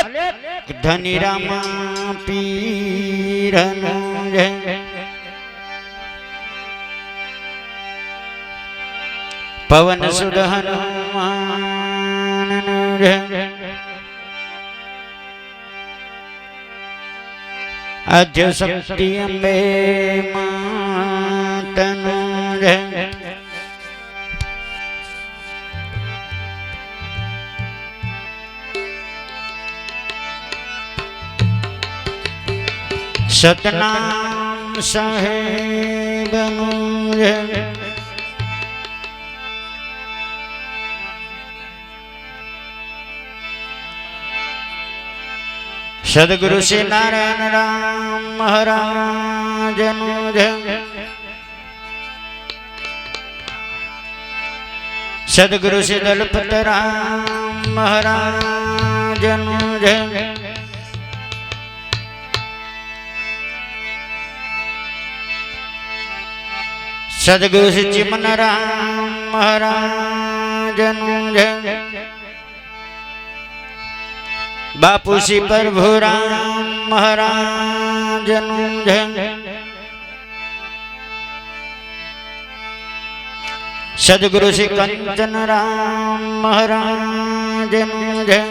ધની રામા પીરનો જય પવન સુધ હનુમાનનો જય આદ્ય શક્તિ અંબે માતનો જય સતનામ સાહેબનો જય સદગુરુ શ્રી નારાયણ રામ મહારાજનો જય સદગુરુ શ્રી દલપત રામ મહારાજનો જય સદગુરુ શ્રી ચિમન રામ મહારાજનો જય બાપુ શ્રી પ્રભુ રામ મહારાજનો જય સદગુરુ શ્રી કંચન રામ મહારાજનો જય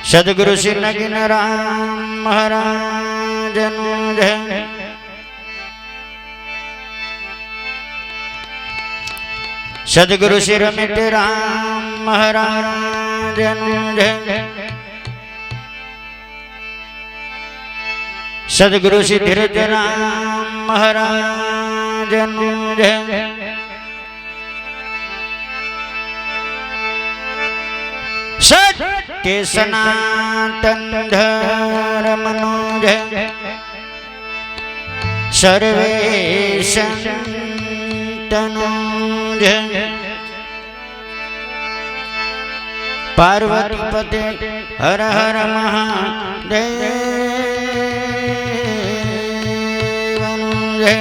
સદગુરુ શ્રી નગીન રામ મહારાજનો જય સદગુરુ શ્રી રમિત રામ મહારાજનો જય સદગુરુ શ્રી ધીરજ રામ મહારાજનો જય સત્ય સનાતન ધર્મનો જય સર્વે સંતનો જય પાર્વતી પતે હર હર મહાદેવનો જય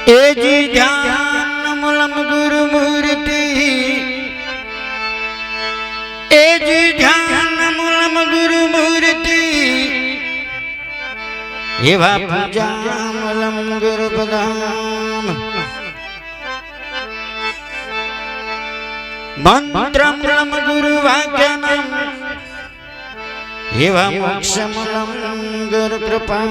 એજી ધ્યાન મૂલમ ગુરુ મૂર્તિ એજી ધ્યાન મૂલમ ગુરુ મૂર્તિ એવા પૂજા મૂલમ ગુરુ પદામ મંત્ર મૂલમ ગુરુ વાક્યનમ એવા મોક્ષ મૂલમ ગુરુ કૃપા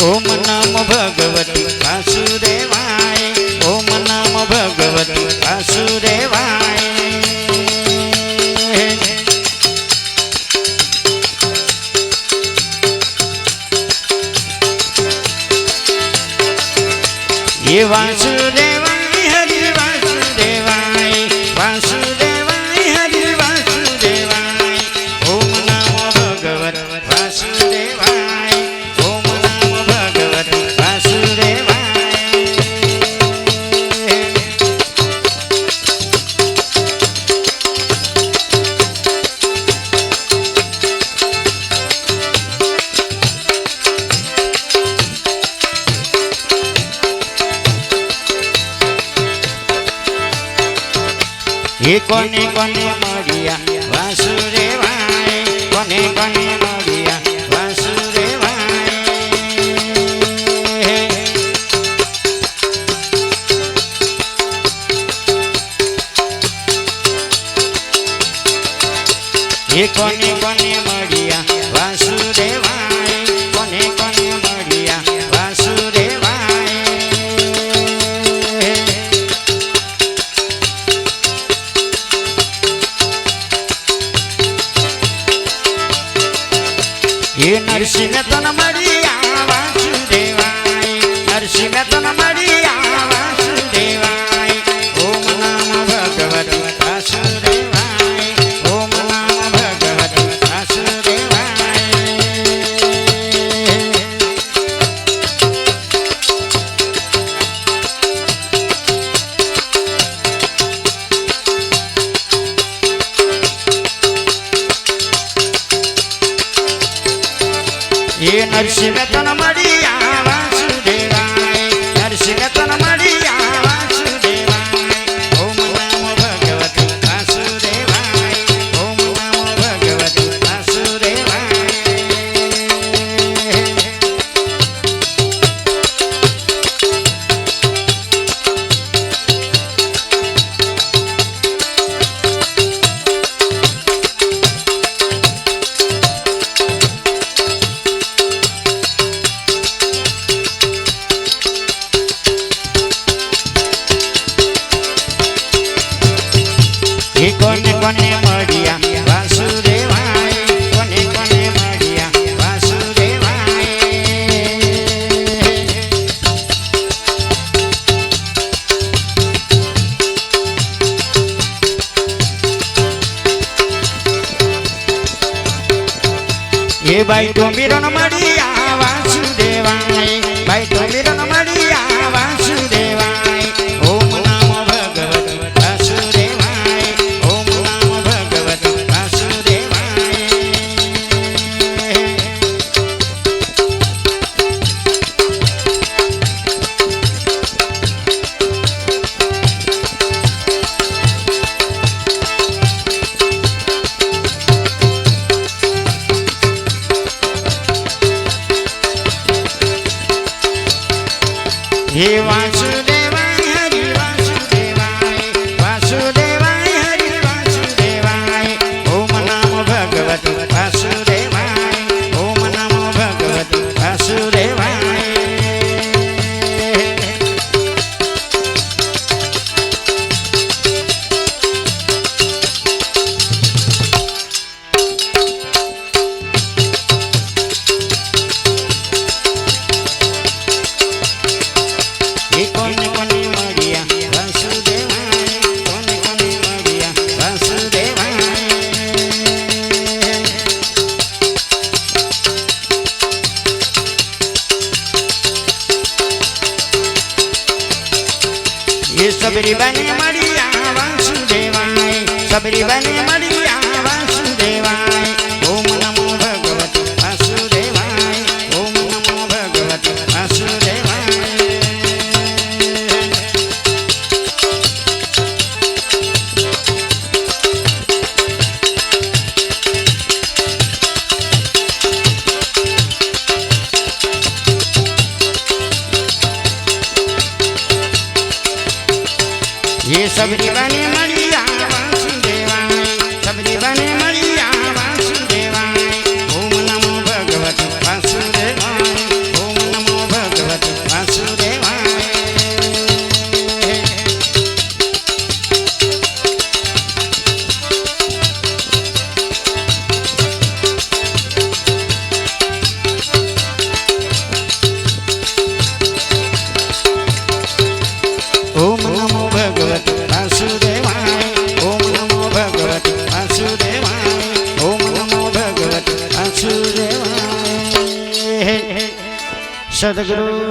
ओम नमो भगवती वासुदेवाय ओम नमो भगवती वासुदेवाय ये वासुदेवाय हरि वासुदेवाय वासुदेवाय हरि वासुदेवाय ओम नमो भगवते वासुदेवाय ओम नमो भगवते वासुदेवाय એ કોને કોને મળ્યા વાસુદેવાય કોને કોને મળ્યા વાસુદેવાય એ કોને કોને મળ્યા વાસુદેવાય કોને કોને મળ્યા વાસુદેવાય એ નરસિંહ તન મળ્યા વાસુદેવાય નરસિંહ તન મળ્યા વાસુદેવાય ઓમ નમઃ ભગવતે વાસુદેવાય ઓમ નમઃ ભગવતે વાસુદેવાય એ નરસિંહ તન મળ્યા વાસુદેવાય નરસિંહ તન મળ્યા વાસુદેવાય ઓમ નમઃ ભગવતે વાસુદેવાય ઓમ નમઃ ભગવતે વાસુદેવાય એ કોને કોને મળ્યા વાસુદેવાય કોને કોને મળ્યા વાસુદેવાય એ બાઈ ટોમીરણ મળ્યા વાસુદેવાય બાઈ ટોમીરણ મળ્યા વાસુદેવાય ઓમ નમઃ ભગવતે વાસુદેવાય ઓમ નમઃ ભગવતે વાસુદેવાય હે વાસુદેવાય હરિ વાસુદેવાય વાસુદેવાય હરિ વાસુદેવાય ઓમ નમઃ ભગવતે વાસુદેવાય ઓમ નમઃ ભગવતે વાસુદેવાય એ કોને કોને મળ્યા વાસુદેવાય કોને કોને મળ્યા વાસુદેવાય એ સબરીબાને મળ્યા વાસુદેવાય સબરીબાને મળ્યા વાસુદેવાય ઓમ નમો ભગવતે વાસુદેવાય ઓમ નમો ભગવતે વાસુદેવાય ये सबरीबाने મળ્યા વાસુદેવાય सबरीबाने મળ્યા વાસુદેવાય ઓમ નમો ભગવતે વાસુદેવાય ઓમ નમો ભગવતે વાસુદેવાય ઓમ નમો ભગવતે વાસુદેવાય ઓમ નમો ભગવતે વાસુદેવાય ઓમ નમો ભગવતે વાસુદેવાય સદગુરુ